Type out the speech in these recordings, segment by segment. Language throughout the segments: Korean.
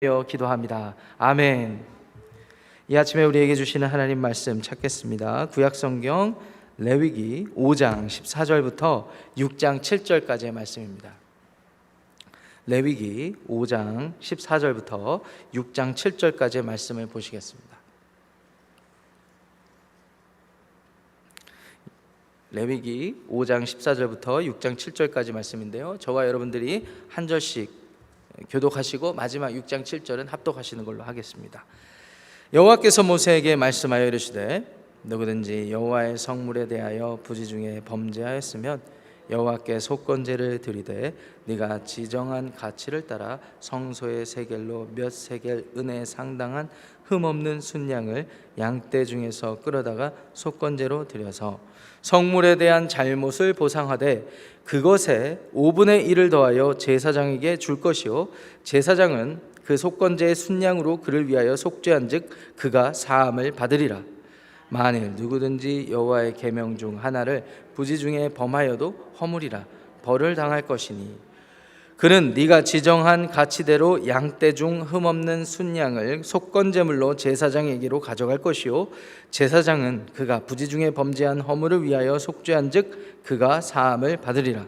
기도합니다. 아멘. 이 아침에 우리에게 주시는 하나님 말씀 찾겠습니다. 구약성경 레위기 5장 14절부터 6장 7절까지의 말씀입니다. 레위기 5장 14절부터 6장 7절까지의 말씀을 보시겠습니다. 레위기 5장 14절부터 6장 7절까지 말씀인데요, 저와 여러분들이 한 절씩 교독하시고 마지막 6장 7절은 합독하시는 걸로 하겠습니다. 여호와께서 모세에게 말씀하여 이르시되 누구든지 여호와의 성물에 대하여 부지 중에 범죄하였으면 여호와께 속건제를 드리되 네가 지정한 가치를 따라 성소의 세겔로 몇 세겔 은에 상당한 흠없는 순양을 양떼 중에서 끌어다가 속건제로 드려서 성물에 대한 잘못을 보상하되 그것에 5분의 1을 더하여 제사장에게 줄 것이요 제사장은 그 속건제의 순양으로 그를 위하여 속죄한즉 그가 사함을 받으리라. 만일 누구든지 여호와의 계명 중 하나를 부지 중에 범하여도 허물이라 벌을 당할 것이니 그는 네가 지정한 가치대로 양떼 중 흠없는 순양을 속건제물로 제사장에게로 가져갈 것이요 제사장은 그가 부지 중에 범죄한 허물을 위하여 속죄한즉 그가 사함을 받으리라.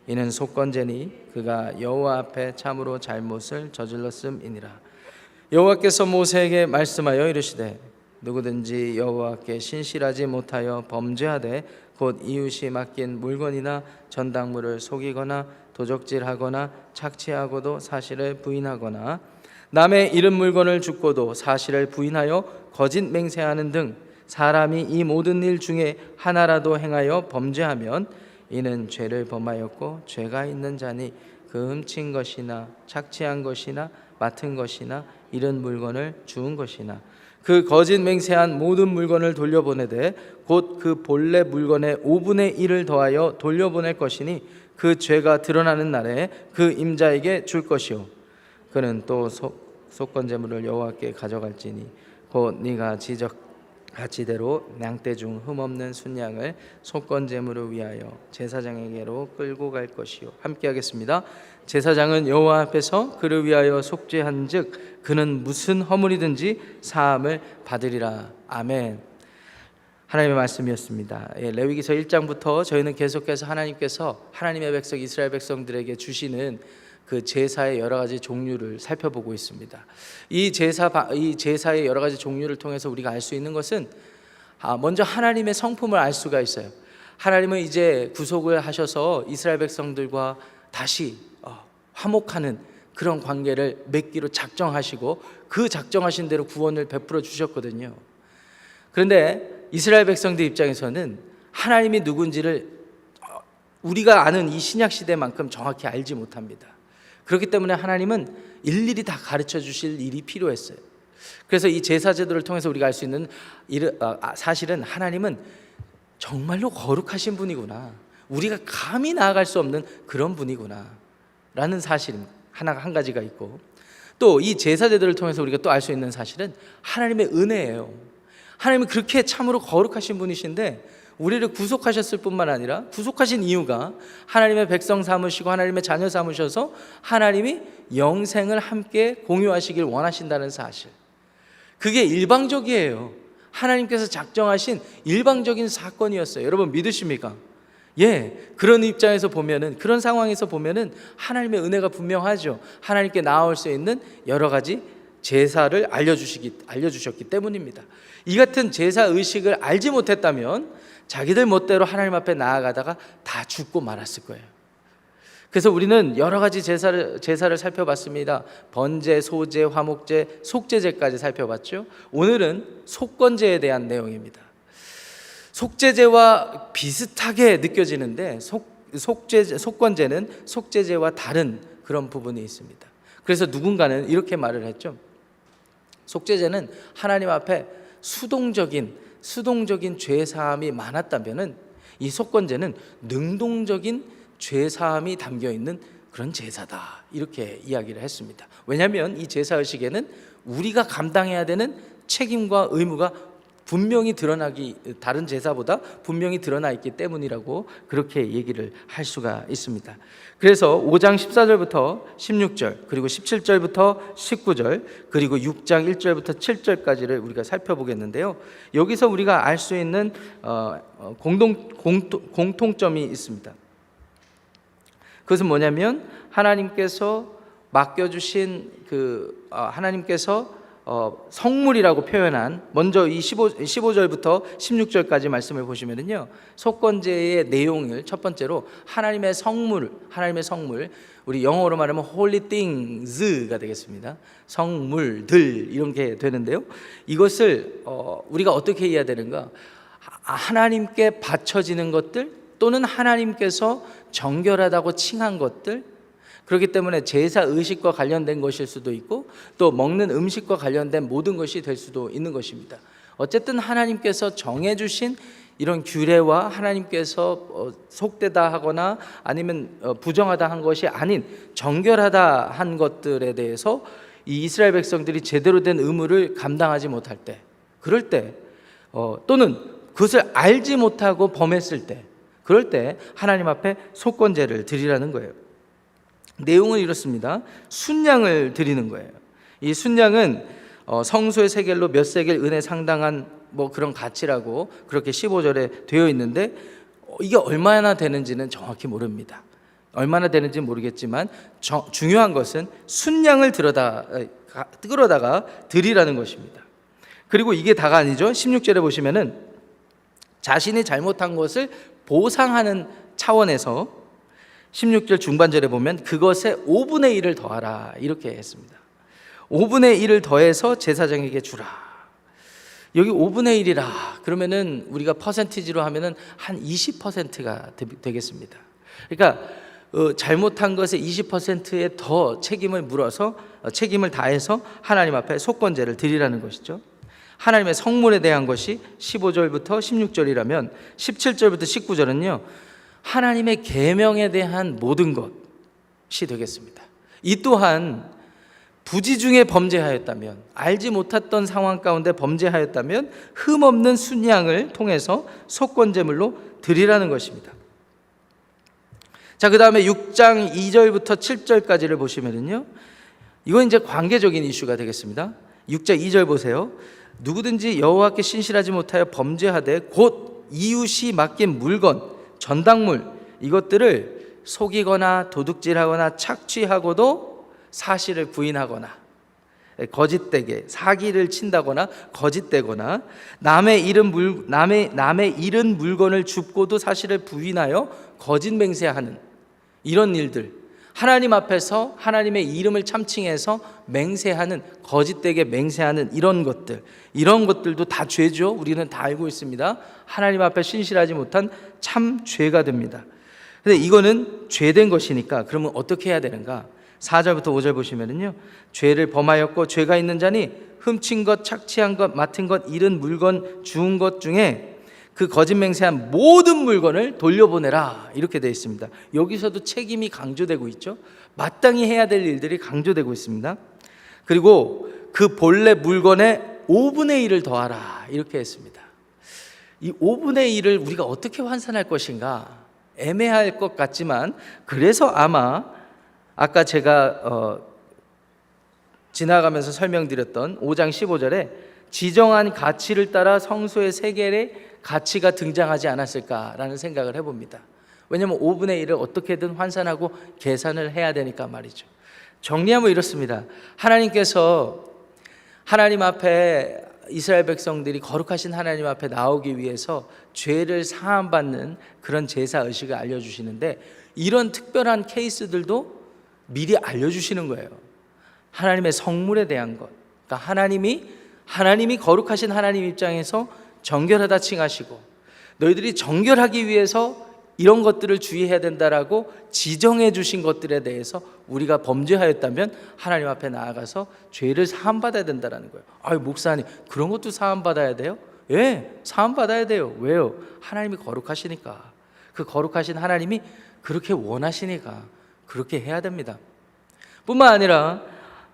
이는 속건제니 그가 여호와 앞에 참으로 잘못을 저질렀음이니라. 여호와께서 모세에게 말씀하여 이르시되 누구든지 여호와께 신실하지 못하여 범죄하되 곧 이웃이 맡긴 물건이나 전당물을 속이거나 도적질하거나 착취하고도 사실을 부인하거나 남의 잃은 물건을 줍고도 사실을 부인하여 거짓 맹세하는 등 사람이 이 모든 일 중에 하나라도 행하여 범죄하면 이는 죄를 범하였고 죄가 있는 자니 그 훔친 것이나 착취한 것이나 맡은 것이나 잃은 물건을 주운 것이나 그 거짓 맹세한 모든 물건을 돌려보내되 곧 그 본래 물건의 5분의 1을 더하여 돌려보낼 것이니 그 죄가 드러나는 날에 그 임자에게 줄 것이요 그는 또 속건제물을 여호와께 가져갈지니 곧 네가 지적 가치대로 양떼 중 흠없는 순양을 속건제물을 위하여 제사장에게로 끌고 갈 것이요. 함께 하겠습니다. 제사장은 여호와 앞에서 그를 위하여 속죄한즉 그는 무슨 허물이든지 사함을 받으리라. 아멘. 하나님의 말씀이었습니다. 레위기서 1장부터 저희는 계속해서 하나님께서 하나님의 백성 이스라엘 백성들에게 주시는 그 제사의 여러 가지 종류를 살펴보고 있습니다. 이 제사의 여러 가지 종류를 통해서 우리가 알 수 있는 것은 먼저 하나님의 성품을 알 수가 있어요. 하나님은 이제 구속을 하셔서 이스라엘 백성들과 다시 화목하는 그런 관계를 맺기로 작정하시고 그 작정하신 대로 구원을 베풀어 주셨거든요. 그런데 이스라엘 백성들 입장에서는 하나님이 누군지를 우리가 아는 이 신약 시대만큼 정확히 알지 못합니다. 그렇기 때문에 하나님은 일일이 다 가르쳐 주실 일이 필요했어요. 그래서 이 제사 제도를 통해서 우리가 알 수 있는 사실은 하나님은 정말로 거룩하신 분이구나, 우리가 감히 나아갈 수 없는 그런 분이구나 라는 사실 한 가지가 있고, 또 이 제사 제도를 통해서 우리가 또 알 수 있는 사실은 하나님의 은혜예요. 하나님은 그렇게 참으로 거룩하신 분이신데 우리를 구속하셨을 뿐만 아니라 구속하신 이유가 하나님의 백성 삼으시고 하나님의 자녀 삼으셔서 하나님이 영생을 함께 공유하시길 원하신다는 사실, 그게 일방적이에요. 하나님께서 작정하신 일방적인 사건이었어요. 여러분 믿으십니까? 그런 입장에서 보면은, 그런 상황에서 보면은 하나님의 은혜가 분명하죠. 하나님께 나아올 수 있는 여러 가지 제사를 알려주셨기 때문입니다. 이 같은 제사 의식을 알지 못했다면 자기들 멋대로 하나님 앞에 나아가다가 다 죽고 말았을 거예요. 그래서 우리는 여러 가지 제사를 살펴봤습니다. 번제, 소제, 화목제, 속죄제까지 살펴봤죠. 오늘은 속건제에 대한 내용입니다. 속죄제와 비슷하게 느껴지는데 속건제는 속죄제와 다른 그런 부분이 있습니다. 그래서 누군가는 이렇게 말을 했죠. 속죄제는 하나님 앞에 수동적인 죄사함이 많았다면은 이 속건제는 능동적인 죄사함이 담겨있는 그런 제사다, 이렇게 이야기를 했습니다. 왜냐하면 이 제사의식에는 우리가 감당해야 되는 책임과 의무가 분명히 다른 제사보다 분명히 드러나 있기 때문이라고 그렇게 얘기를 할 수가 있습니다. 그래서 5장 14절부터 16절, 그리고 17절부터 19절, 그리고 6장 1절부터 7절까지를 우리가 살펴보겠는데요. 여기서 우리가 알 수 있는 공통점이 있습니다. 그것은 뭐냐면 하나님께서 맡겨주신 하나님께서 성물이라고 표현한, 먼저 이 15절부터 16절까지 말씀을 보시면은요, 속건제의 내용을 첫 번째로 하나님의 성물, 우리 영어로 말하면 holy things가 되겠습니다. 성물들 이런 게 되는데요, 이것을 우리가 어떻게 해야 되는가? 하나님께 바쳐지는 것들, 또는 하나님께서 정결하다고 칭한 것들, 그렇기 때문에 제사 의식과 관련된 것일 수도 있고 또 먹는 음식과 관련된 모든 것이 될 수도 있는 것입니다. 어쨌든 하나님께서 정해주신 이런 규례와 하나님께서 속되다 하거나 아니면 부정하다 한 것이 아닌 정결하다 한 것들에 대해서 이 이스라엘 백성들이 제대로 된 의무를 감당하지 못할 때, 그럴 때, 또는 그것을 알지 못하고 범했을 때, 그럴 때 하나님 앞에 속건제를 드리라는 거예요. 내용은 이렇습니다. 순양을 드리는 거예요. 이 순양은 성소의 세겔로 몇 세겔 은에 상당한 그런 가치라고 그렇게 15절에 되어 있는데, 이게 얼마나 되는지는 정확히 모릅니다. 얼마나 되는지 모르겠지만 중요한 것은 순양을 끌어다가 드리라는 것입니다. 그리고 이게 다가 아니죠. 16절에 보시면은 자신이 잘못한 것을 보상하는 차원에서 16절 중반절에 보면 그것의 5분의 1을 더하라 이렇게 했습니다. 5분의 1을 더해서 제사장에게 주라. 여기 5분의 1이라 그러면은 우리가 퍼센티지로 하면은 한 20%가 되겠습니다. 그러니까 잘못한 것의 20%에 더 책임을 다해서 하나님 앞에 속건제를 드리라는 것이죠. 하나님의 성물에 대한 것이 15절부터 16절이라면 17절부터 19절은요, 하나님의 계명에 대한 모든 것이 되겠습니다. 이 또한 부지 중에 범죄하였다면, 알지 못했던 상황 가운데 범죄하였다면 흠없는 순양을 통해서 속건제물로 드리라는 것입니다. 자, 그 다음에 6장 2절부터 7절까지를 보시면요, 이건 이제 관계적인 이슈가 되겠습니다. 6장 2절 보세요. 누구든지 여호와께 신실하지 못하여 범죄하되 곧 이웃이 맡긴 물건, 전당물, 이것들을 속이거나 도둑질하거나 착취하고도 사실을 부인하거나 거짓되게 사기를 친다거나 거짓되거나 남의 잃은 물건을 줍고도 사실을 부인하여 거짓 맹세하는 이런 일들, 하나님 앞에서 하나님의 이름을 참칭해서 맹세하는, 거짓되게 맹세하는 이런 것들도 다 죄죠. 우리는 다 알고 있습니다. 하나님 앞에 신실하지 못한 참 죄가 됩니다. 근데 이거는 죄된 것이니까 그러면 어떻게 해야 되는가? 4절부터 5절 보시면은요, 죄를 범하였고 죄가 있는 자니 훔친 것, 착취한 것, 맡은 것, 잃은 물건, 주운 것 중에 그 거짓 맹세한 모든 물건을 돌려보내라 이렇게 되어 있습니다. 여기서도 책임이 강조되고 있죠. 마땅히 해야 될 일들이 강조되고 있습니다. 그리고 그 본래 물건의 5분의 1을 더하라 이렇게 했습니다. 이 5분의 1을 우리가 어떻게 환산할 것인가 애매할 것 같지만, 그래서 아마 아까 제가 지나가면서 설명드렸던 5장 15절에 지정한 가치를 따라 성소의 세겔의 가치가 등장하지 않았을까라는 생각을 해봅니다. 왜냐하면 5분의 1을 어떻게든 환산하고 계산을 해야 되니까 말이죠. 정리하면 이렇습니다. 하나님께서 하나님 앞에 이스라엘 백성들이 거룩하신 하나님 앞에 나오기 위해서 죄를 사함받는 그런 제사 의식을 알려주시는데, 이런 특별한 케이스들도 미리 알려주시는 거예요. 하나님의 성물에 대한 것, 그러니까 하나님이 거룩하신 하나님 입장에서 정결하다 칭하시고, 너희들이 정결하기 위해서 이런 것들을 주의해야 된다라고 지정해 주신 것들에 대해서 우리가 범죄하였다면 하나님 앞에 나아가서 죄를 사함받아야 된다는 거예요. 아유, 목사님 그런 것도 사함받아야 돼요? 예, 사함받아야 돼요. 왜요? 하나님이 거룩하시니까. 그 거룩하신 하나님이 그렇게 원하시니까 그렇게 해야 됩니다. 뿐만 아니라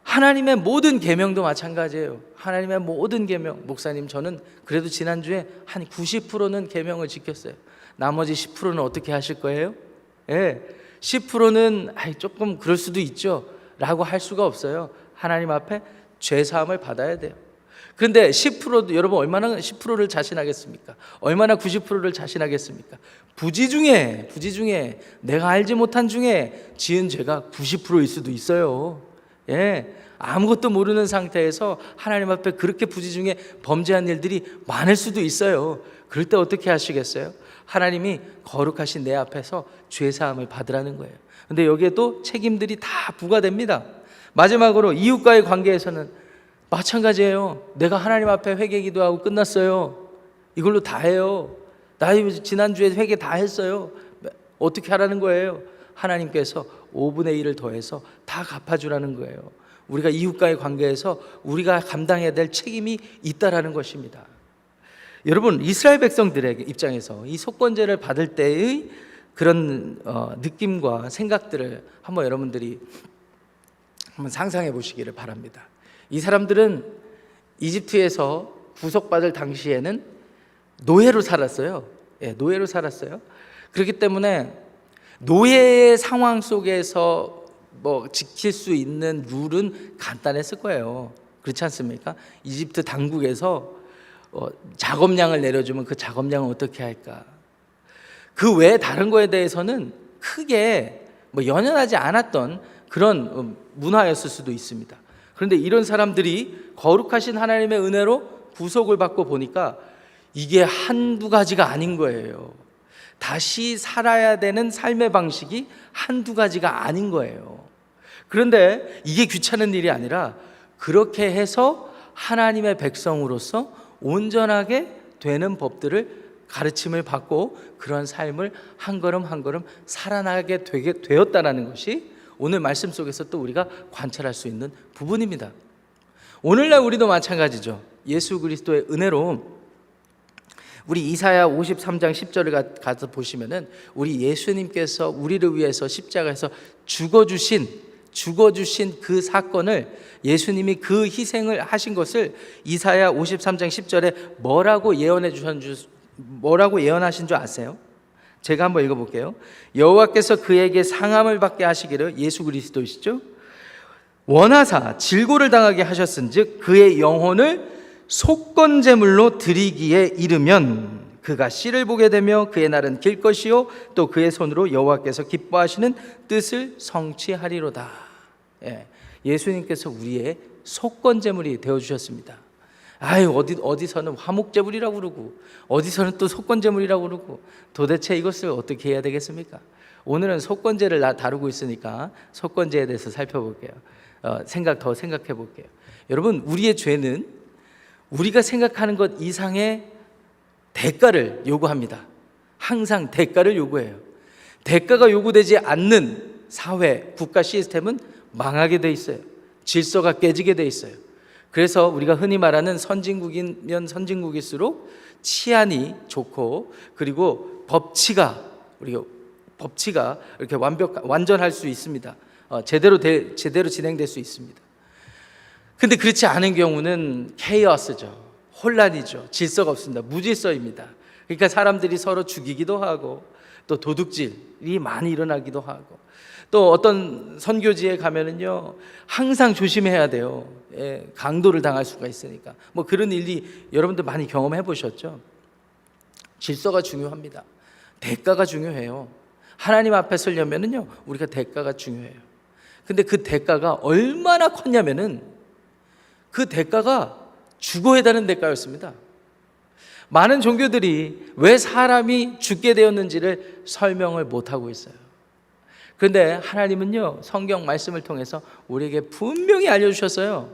하나님의 모든 계명도 마찬가지예요. 하나님의 모든 계명. 목사님, 저는 그래도 지난주에 한 90%는 계명을 지켰어요. 나머지 10%는 어떻게 하실 거예요? 10%는 조금 그럴 수도 있죠 라고 할 수가 없어요. 하나님 앞에 죄사함을 받아야 돼요. 그런데 10%도 여러분 얼마나 10%를 자신하겠습니까? 얼마나 90%를 자신하겠습니까? 부지 중에 내가 알지 못한 중에 지은 죄가 90%일 수도 있어요. 아무것도 모르는 상태에서 하나님 앞에 그렇게 부지 중에 범죄한 일들이 많을 수도 있어요. 그럴 때 어떻게 하시겠어요? 하나님이 거룩하신 내 앞에서 죄사함을 받으라는 거예요. 근데 여기에 또 책임들이 다 부과됩니다. 마지막으로 이웃과의 관계에서는 마찬가지예요. 내가 하나님 앞에 회개 기도하고 끝났어요. 이걸로 다 해요. 나 지난주에 회개 다 했어요. 어떻게 하라는 거예요? 하나님께서 5분의 1을 더해서 다 갚아주라는 거예요. 우리가 이웃과의 관계에서 우리가 감당해야 될 책임이 있다라는 것입니다. 여러분, 이스라엘 백성들의 입장에서 이 속건제를 받을 때의 그런 느낌과 생각들을 한번 여러분들이 한번 상상해 보시기를 바랍니다. 이 사람들은 이집트에서 구속받을 당시에는 노예로 살았어요. 노예로 살았어요. 그렇기 때문에 노예의 상황 속에서 지킬 수 있는 룰은 간단했을 거예요. 그렇지 않습니까? 이집트 당국에서 작업량을 내려주면 그 작업량을 어떻게 할까? 그 외에 다른 거에 대해서는 크게 연연하지 않았던 그런 문화였을 수도 있습니다. 그런데 이런 사람들이 거룩하신 하나님의 은혜로 구속을 받고 보니까 이게 한두 가지가 아닌 거예요. 다시 살아야 되는 삶의 방식이 한두 가지가 아닌 거예요. 그런데 이게 귀찮은 일이 아니라 그렇게 해서 하나님의 백성으로서 온전하게 되는 법들을 가르침을 받고 그런 삶을 한 걸음 한 걸음 살아나게 되게 되었다는 것이 오늘 말씀 속에서 또 우리가 관찰할 수 있는 부분입니다. 오늘날 우리도 마찬가지죠. 예수 그리스도의 은혜로 우리 이사야 53장 10절을 가서 보시면은 우리 예수님께서 우리를 위해서 십자가에서 죽어주신 그 사건을 예수님이 그 희생을 하신 것을 이사야 53장 10절에 뭐라고 예언하신 줄 아세요? 제가 한번 읽어볼게요. 여호와께서 그에게 상함을 받게 하시기를, 예수 그리스도이시죠? 원하사 질고를 당하게 하셨은즉 그의 영혼을 속건제물로 드리기에 이르면 그가 씨를 보게 되며 그의 날은 길 것이요 또 그의 손으로 여호와께서 기뻐하시는 뜻을 성취하리로다. 예수님께서 우리의 속건제물이 되어주셨습니다. 어디서는 화목제물이라고 그러고 어디서는 또 속건제물이라고 그러고 도대체 이것을 어떻게 해야 되겠습니까? 오늘은 속건제를 다루고 있으니까 속건제에 대해서 살펴볼게요. 더 생각해 볼게요. 여러분, 우리의 죄는 우리가 생각하는 것 이상의 대가를 요구합니다. 항상 대가를 요구해요. 대가가 요구되지 않는 사회, 국가 시스템은 망하게 돼 있어요. 질서가 깨지게 돼 있어요. 그래서 우리가 흔히 말하는 선진국이면 선진국일수록 치안이 좋고 그리고 법치가 이렇게 완전할 수 있습니다. 제대로 진행될 수 있습니다. 근데 그렇지 않은 경우는 케이오스죠. 혼란이죠. 질서가 없습니다. 무질서입니다. 그러니까 사람들이 서로 죽이기도 하고 또 도둑질이 많이 일어나기도 하고 또 어떤 선교지에 가면은요 항상 조심해야 돼요. 강도를 당할 수가 있으니까. 그런 일이 여러분들 많이 경험해 보셨죠? 질서가 중요합니다. 대가가 중요해요. 하나님 앞에 서려면은요 우리가 대가가 중요해요. 근데 그 대가가 얼마나 컸냐면은 그 대가가 죽어야 되는 대가였습니다. 많은 종교들이 왜 사람이 죽게 되었는지를 설명을 못하고 있어요. 그런데 하나님은요 성경 말씀을 통해서 우리에게 분명히 알려주셨어요.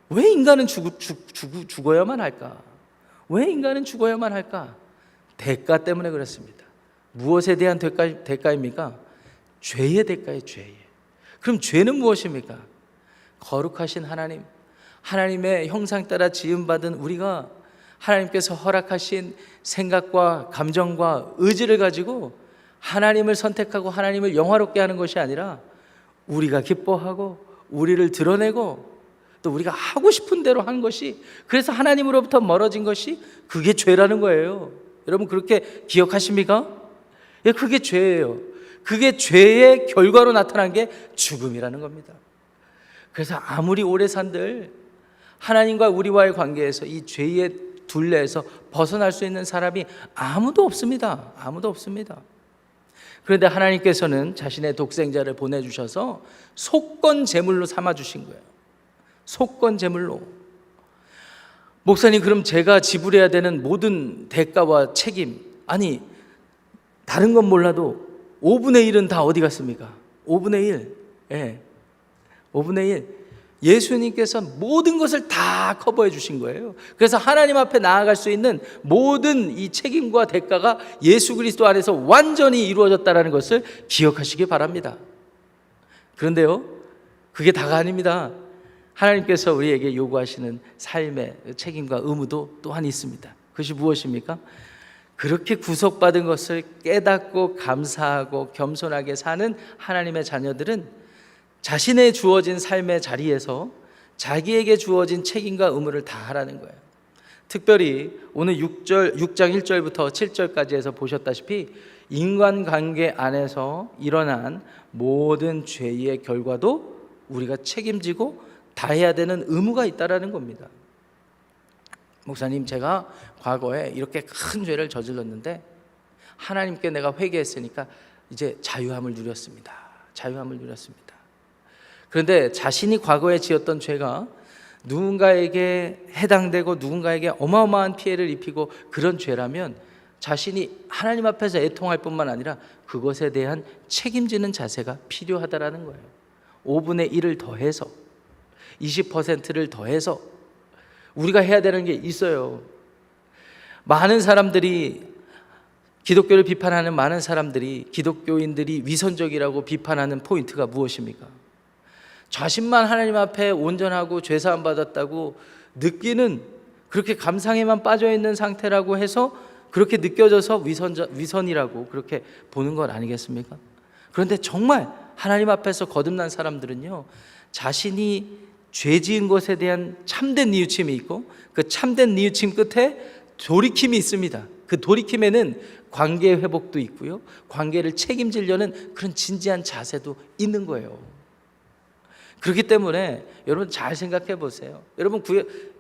왜 인간은 죽어야만 할까? 왜 인간은 죽어야만 할까? 대가 때문에 그렇습니다. 무엇에 대한 대가입니까? 죄의 대가예요. 죄의. 그럼 죄는 무엇입니까? 거룩하신 하나님의 형상 따라 지음받은 우리가 하나님께서 허락하신 생각과 감정과 의지를 가지고 하나님을 선택하고 하나님을 영화롭게 하는 것이 아니라 우리가 기뻐하고 우리를 드러내고 또 우리가 하고 싶은 대로 한 것이, 그래서 하나님으로부터 멀어진 것이 그게 죄라는 거예요. 여러분 그렇게 기억하십니까? 예, 그게 죄예요. 그게 죄의 결과로 나타난 게 죽음이라는 겁니다. 그래서 아무리 오래 산들 하나님과 우리와의 관계에서 이 죄의 둘레에서 벗어날 수 있는 사람이 아무도 없습니다. 아무도 없습니다. 그런데 하나님께서는 자신의 독생자를 보내주셔서 속건 제물로 삼아주신 거예요. 속건 제물로. 목사님, 그럼 제가 지불해야 되는 모든 대가와 책임, 아니 다른 건 몰라도 5분의 1은 다 어디 갔습니까? 5분의 1. 예. 5분의 1. 예수님께서 모든 것을 다 커버해 주신 거예요. 그래서 하나님 앞에 나아갈 수 있는 모든 이 책임과 대가가 예수 그리스도 안에서 완전히 이루어졌다는 것을 기억하시기 바랍니다. 그런데요, 그게 다가 아닙니다. 하나님께서 우리에게 요구하시는 삶의 책임과 의무도 또한 있습니다. 그것이 무엇입니까? 그렇게 구속받은 것을 깨닫고 감사하고 겸손하게 사는 하나님의 자녀들은 자신의 주어진 삶의 자리에서 자기에게 주어진 책임과 의무를 다하라는 거예요. 특별히 오늘 6장 1절부터 7절까지 해서 보셨다시피 인간관계 안에서 일어난 모든 죄의 결과도 우리가 책임지고 다해야 되는 의무가 있다라는 겁니다. 목사님, 제가 과거에 이렇게 큰 죄를 저질렀는데 하나님께 내가 회개했으니까 이제 자유함을 누렸습니다. 자유함을 누렸습니다. 그런데 자신이 과거에 지었던 죄가 누군가에게 해당되고 누군가에게 어마어마한 피해를 입히고 그런 죄라면 자신이 하나님 앞에서 애통할 뿐만 아니라 그것에 대한 책임지는 자세가 필요하다라는 거예요. 5분의 1을 더해서 20%를 더해서 우리가 해야 되는 게 있어요. 많은 사람들이, 기독교를 비판하는 많은 사람들이 기독교인들이 위선적이라고 비판하는 포인트가 무엇입니까? 자신만 하나님 앞에 온전하고 죄사함 받았다고 느끼는, 그렇게 감상에만 빠져있는 상태라고 해서 그렇게 느껴져서 위선이라고 그렇게 보는 것 아니겠습니까? 그런데 정말 하나님 앞에서 거듭난 사람들은요, 자신이 죄 지은 것에 대한 참된 뉘우침이 있고 그 참된 뉘우침 끝에 돌이킴이 있습니다. 그 돌이킴에는 관계 회복도 있고요, 관계를 책임지려는 그런 진지한 자세도 있는 거예요. 그렇기 때문에 여러분 잘 생각해 보세요. 여러분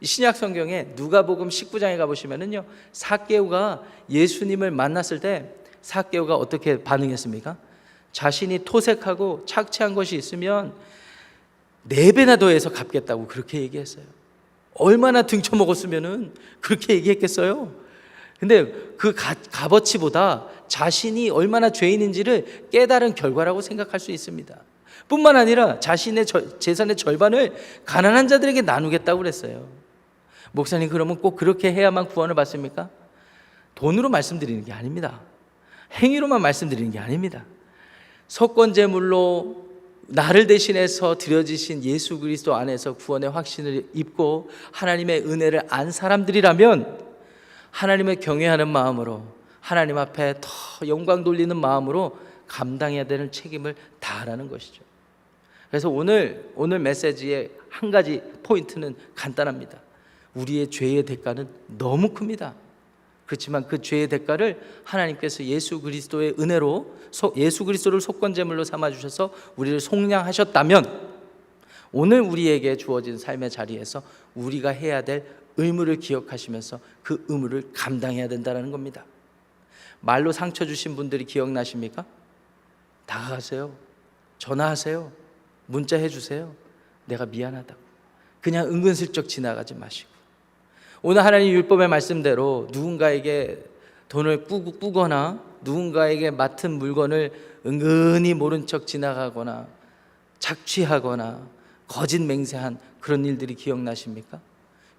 신약 성경에 누가복음 19장에 가보시면은요, 삭개오가 예수님을 만났을 때 삭개오가 어떻게 반응했습니까? 자신이 토색하고 착취한 것이 있으면 4배나 더해서 갚겠다고 그렇게 얘기했어요. 얼마나 등쳐먹었으면은 그렇게 얘기했겠어요? 근데 그 값어치보다 자신이 얼마나 죄인인지를 깨달은 결과라고 생각할 수 있습니다. 뿐만 아니라 자신의 재산의 절반을 가난한 자들에게 나누겠다고 그랬어요. 목사님, 그러면 꼭 그렇게 해야만 구원을 받습니까? 돈으로 말씀드리는 게 아닙니다. 행위로만 말씀드리는 게 아닙니다. 속건제물로 나를 대신해서 드려지신 예수 그리스도 안에서 구원의 확신을 입고 하나님의 은혜를 안 사람들이라면 하나님을 경외하는 마음으로, 하나님 앞에 더 영광 돌리는 마음으로 감당해야 되는 책임을 다하라는 것이죠. 그래서 오늘 메시지의 한 가지 포인트는 간단합니다. 우리의 죄의 대가는 너무 큽니다. 그렇지만 그 죄의 대가를 하나님께서 예수 그리스도의 은혜로, 예수 그리스도를 속건제물로 삼아주셔서 우리를 속량하셨다면 오늘 우리에게 주어진 삶의 자리에서 우리가 해야 될 의무를 기억하시면서 그 의무를 감당해야 된다는 겁니다. 말로 상처 주신 분들이 기억나십니까? 다가가세요. 전화하세요. 문자해 주세요. 내가 미안하다고. 그냥 은근슬쩍 지나가지 마시고, 오늘 하나님 율법의 말씀대로 누군가에게 돈을 꾸거나 누군가에게 맡은 물건을 은근히 모른 척 지나가거나 착취하거나 거짓 맹세한 그런 일들이 기억나십니까?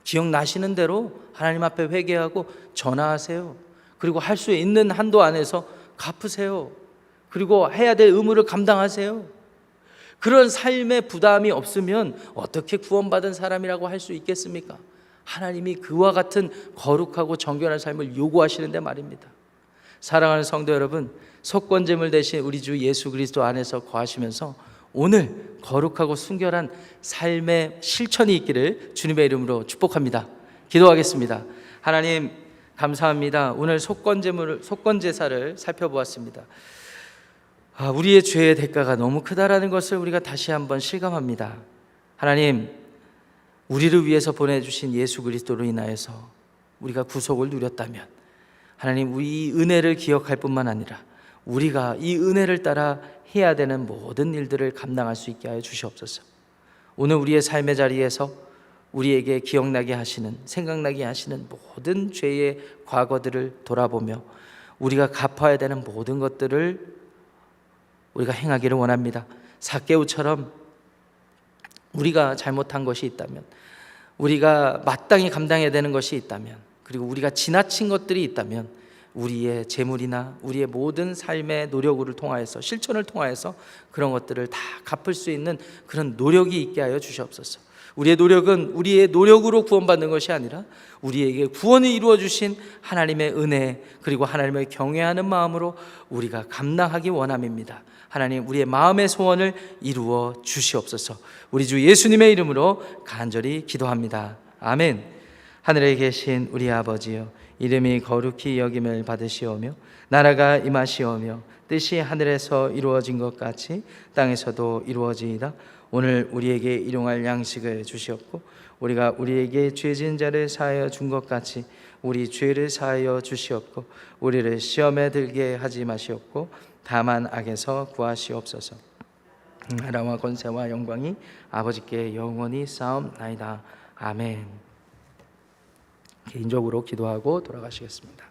기억나시는 대로 하나님 앞에 회개하고 전화하세요. 그리고 할 수 있는 한도 안에서 갚으세요. 그리고 해야 될 의무를 감당하세요. 그런 삶의 부담이 없으면 어떻게 구원받은 사람이라고 할 수 있겠습니까? 하나님이 그와 같은 거룩하고 정결한 삶을 요구하시는데 말입니다. 사랑하는 성도 여러분, 속건제물 대신 우리 주 예수 그리스도 안에서 거하시면서 오늘 거룩하고 순결한 삶의 실천이 있기를 주님의 이름으로 축복합니다. 기도하겠습니다. 하나님 감사합니다. 오늘 속건제사를 살펴보았습니다. 우리의 죄의 대가가 너무 크다라는 것을 우리가 다시 한번 실감합니다. 하나님, 우리를 위해서 보내주신 예수 그리스도로 인하여서 우리가 구속을 누렸다면 하나님, 우리 이 은혜를 기억할 뿐만 아니라 우리가 이 은혜를 따라 해야 되는 모든 일들을 감당할 수 있게 하여 주시옵소서. 오늘 우리의 삶의 자리에서 우리에게 기억나게 하시는, 생각나게 하시는 모든 죄의 과거들을 돌아보며 우리가 갚아야 되는 모든 것들을 우리가 행하기를 원합니다. 삭개오처럼 우리가 잘못한 것이 있다면, 우리가 마땅히 감당해야 되는 것이 있다면, 그리고 우리가 지나친 것들이 있다면 우리의 재물이나 우리의 모든 삶의 노력을 통하여서, 실천을 통하여서 그런 것들을 다 갚을 수 있는 그런 노력이 있게 하여 주시옵소서. 우리의 노력은 우리의 노력으로 구원받는 것이 아니라 우리에게 구원을 이루어 주신 하나님의 은혜, 그리고 하나님을 경외하는 마음으로 우리가 감당하기 원함입니다. 하나님, 우리의 마음의 소원을 이루어 주시옵소서. 우리 주 예수님의 이름으로 간절히 기도합니다. 아멘. 하늘에 계신 우리 아버지여, 이름이 거룩히 여김을 받으시오며 나라가 임하시오며 뜻이 하늘에서 이루어진 것 같이 땅에서도 이루어지이다. 오늘 우리에게 일용할 양식을 주시옵고 우리가 우리에게 죄진 자를 사하여 준 것 같이 우리 죄를 사하여 주시옵고 우리를 시험에 들게 하지 마시옵고 다만 악에서 구하시옵소서. 나라와 권세와 영광이 아버지께 영원히 쌓옵나이다. 아멘. 개인적으로 기도하고 돌아가시겠습니다.